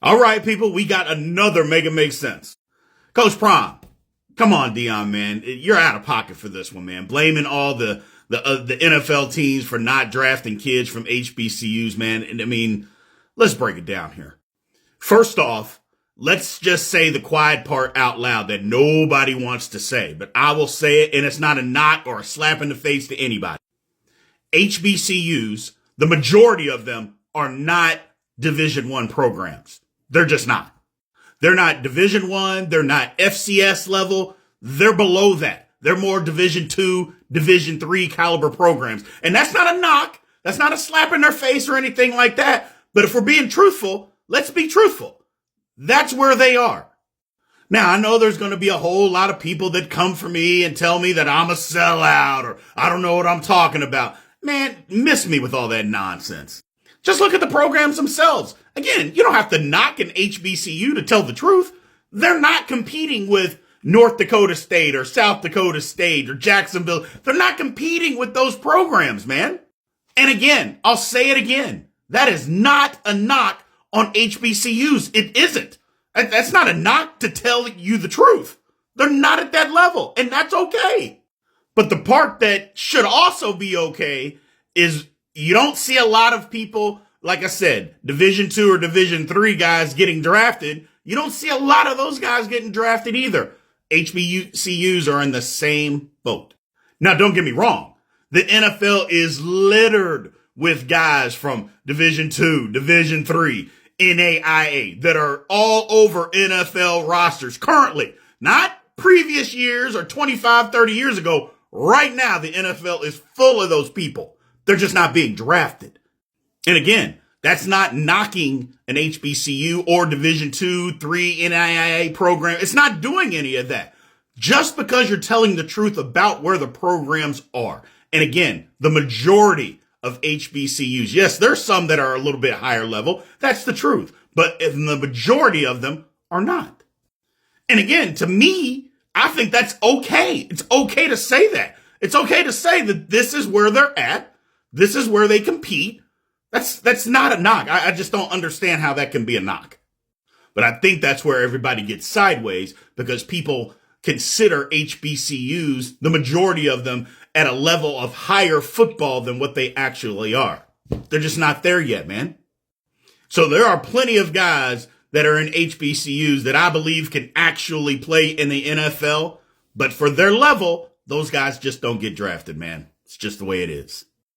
All right, people, we got another Mega Makes Sense. Coach Prime, come on, Dion, man. You're out of pocket for this one, man. Blaming all the NFL teams for not drafting kids from HBCUs, man. And I mean, let's break it down here. First off, let's just say the quiet part out loud that nobody wants to say, but I will say it, and it's not a knock or a slap in the face to anybody. HBCUs, the majority of them are not Division I programs. They're just not. They're not Division I. They're not FCS level. They're below that. They're more Division II, Division III caliber programs. And that's not a knock. That's not a slap in their face or anything like that. But if we're being truthful, let's be truthful. That's where they are. Now, I know there's going to be a whole lot of people that come for me and tell me that I'm a sellout or I don't know what I'm talking about. Man, miss me with all that nonsense. Just look at the programs themselves. Again, you don't have to knock an HBCU to tell the truth. They're not competing with North Dakota State or South Dakota State or Jacksonville. They're not competing with those programs, man. And again, I'll say it again. That is not a knock on HBCUs. It isn't. That's not a knock to tell you the truth. They're not at that level, and that's okay. But the part that should also be okay is you don't see a lot of people, like I said, Division II or Division III guys getting drafted. You don't see a lot of those guys getting drafted either. HBCUs are in the same boat. Now, don't get me wrong. The NFL is littered with guys from Division II, Division III, NAIA that are all over NFL rosters currently, not previous years or 25, 30 years ago. Right now, the NFL is full of those people. They're just not being drafted. And again, that's not knocking an HBCU or Division II, III, NAIA program. It's not doing any of that. Just because you're telling the truth about where the programs are. And again, the majority of HBCUs, yes, there's some that are a little bit higher level. That's the truth. But the majority of them are not. And again, to me, I think that's okay. It's okay to say that. It's okay to say that this is where they're at. This is where they compete. That's not a knock. I just don't understand how that can be a knock. But I think that's where everybody gets sideways because people consider HBCUs, the majority of them, at a level of higher football than what they actually are. They're just not there yet, man. So there are plenty of guys that are in HBCUs that I believe can actually play in the NFL. But for their level, those guys just don't get drafted, man. It's just the way it is.